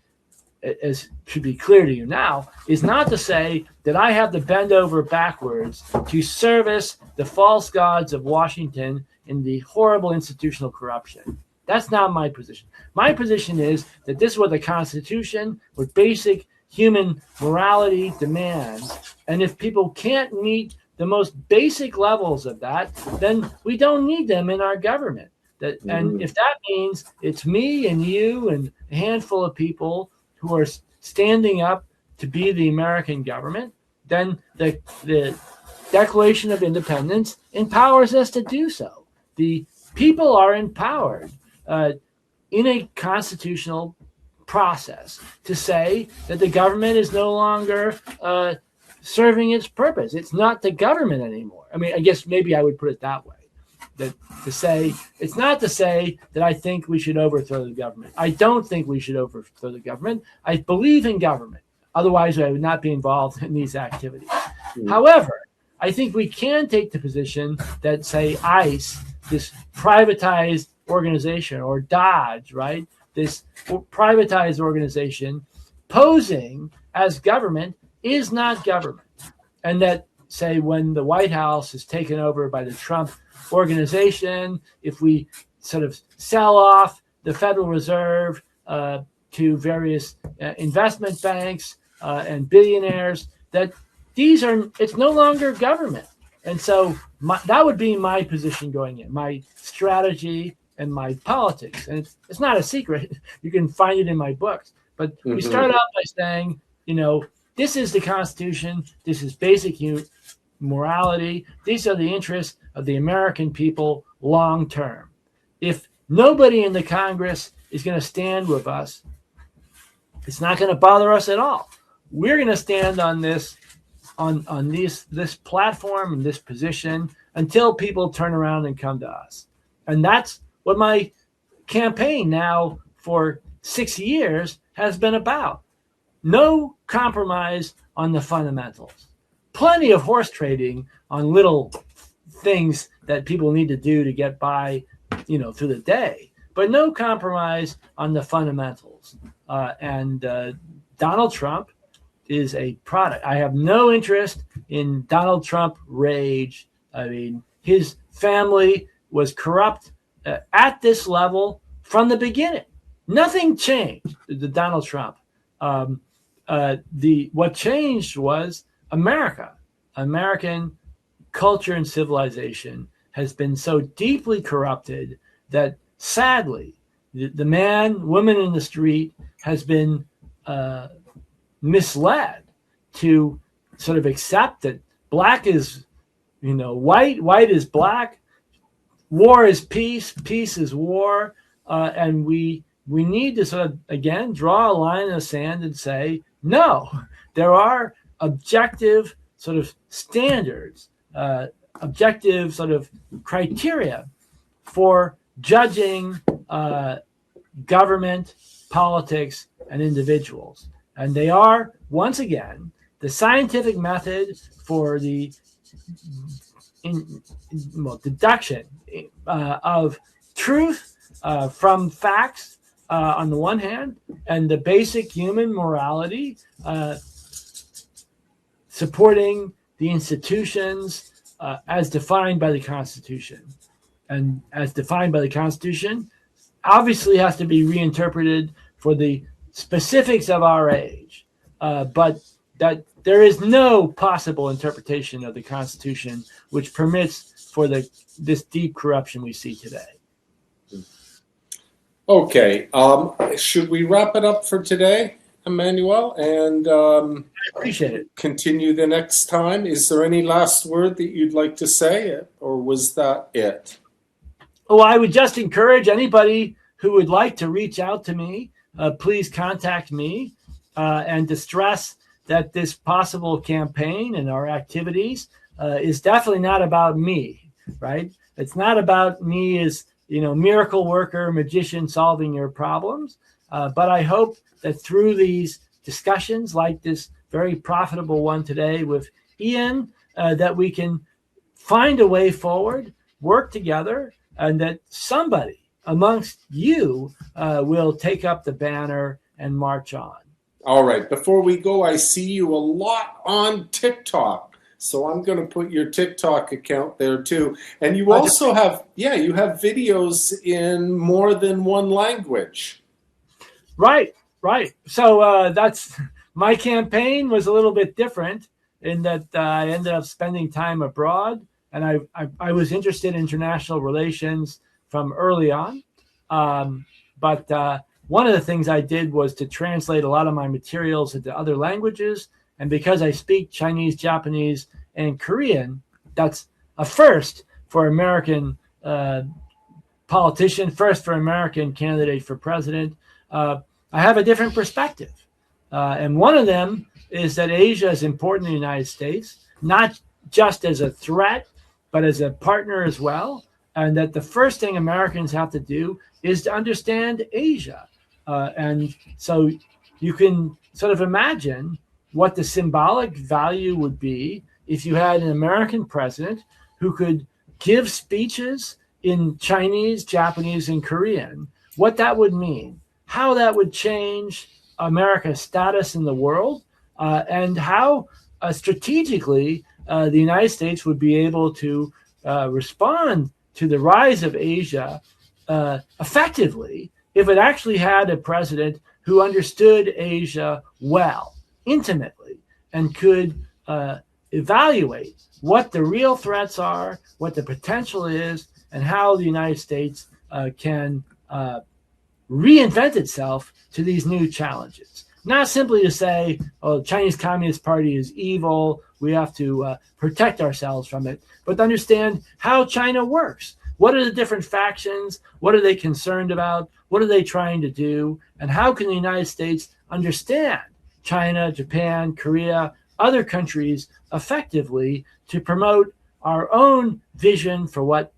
as should be clear to you now, is not to say that I have to bend over backwards to service the false gods of Washington in the horrible institutional corruption. That's not my position. My position is that this is what the Constitution, what basic human morality demands. And if people can't meet the most basic levels of that, then we don't need them in our government. And if that means it's me and you and a handful of people who are standing up to be the American government, then the Declaration of Independence empowers us to do so. The people are empowered in a constitutional process to say that the government is no longer serving its purpose. It's not the government anymore. I mean, I guess maybe I would put it that way. That to say, it's not to say that I think we should overthrow the government. I don't think we should overthrow the government. I believe in government. Otherwise, I would not be involved in these activities. However, I think we can take the position that, say, ICE, this privatized organization, or DOJ, right? This privatized organization posing as government is not government. And that, say, when the White House is taken over by the Trump organization, if we sort of sell off the Federal Reserve to various investment banks and billionaires, that it's no longer government. And so that would be my position going in, my strategy and my politics. And it's not a secret. You can find it in my books. But we start out by saying, this is the Constitution. This is basic morality. These are the interests of the American people long term. If nobody in the Congress is going to stand with us, it's not going to bother us at all. We're going to stand on this platform and this position until people turn around and come to us. And that's what my campaign now for 6 years has been about. No compromise on the fundamentals. Plenty of horse trading on little things that people need to do to get by, through the day, but no compromise on the fundamentals. And Donald Trump is a product. I have no interest in Donald Trump rage. I mean, his family was corrupt at this level from the beginning. Nothing changed. The Donald Trump. What changed was America. American culture and civilization has been so deeply corrupted that sadly, the man, woman in the street has been misled to sort of accept that black is, white, white is black, war is peace, peace is war, and we need to sort of again draw a line in the sand and say no. There are objective sort of standards, objective sort of criteria for judging government, politics, and individuals. And they are, once again, the scientific method for the deduction of truth from facts on the one hand, and the basic human morality supporting the institutions as defined by the Constitution. And as defined by the Constitution, obviously has to be reinterpreted for the specifics of our age. But that there is no possible interpretation of the Constitution which permits for this deep corruption we see today. Okay. Should we wrap it up for today, Emanuel? And I appreciate it. Continue the next time. Is there any last word that you'd like to say, or was that it? Oh, I would just encourage anybody who would like to reach out to me, please contact me, and to stress that this possible campaign and our activities is definitely not about me, right? It's not about me as, miracle worker, magician solving your problems. But I hope that through these discussions like this very profitable one today with Ian, that we can find a way forward, work together, and that somebody amongst you will take up the banner and march on. All right. Before we go, I see you a lot on TikTok. So I'm going to put your TikTok account there too. And you also have videos in more than one language. Right. So that's my campaign was a little bit different in that I ended up spending time abroad, and I was interested in international relations from early on. But one of the things I did was to translate a lot of my materials into other languages. And because I speak Chinese, Japanese, and Korean, that's a first for American politician, first for American candidate for president. I have a different perspective. And one of them is that Asia is important in the United States, not just as a threat, but as a partner as well. And that the first thing Americans have to do is to understand Asia. And so you can sort of imagine what the symbolic value would be if you had an American president who could give speeches in Chinese, Japanese, and Korean, what that would mean, how that would change America's status in the world, and how strategically the United States would be able to respond to the rise of Asia effectively if it actually had a president who understood Asia well, intimately, and could evaluate what the real threats are, what the potential is, and how the United States can reinvent itself to these new challenges. Not simply to say, oh, the Chinese Communist Party is evil, we have to protect ourselves from it, but to understand how China works. What are the different factions? What are they concerned about? What are they trying to do? And how can the United States understand China, Japan, Korea, other countries effectively to promote our own vision for what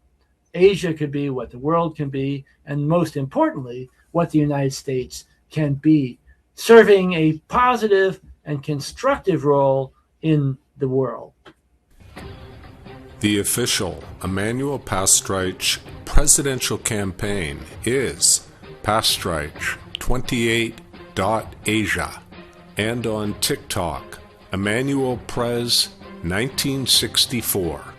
Asia could be, what the world can be, and most importantly, what the United States can be, serving a positive and constructive role in the world. The official Emanuel Pastreich presidential campaign is Pastreich28.Asia. and on TikTok, Emanuel Prez 1964.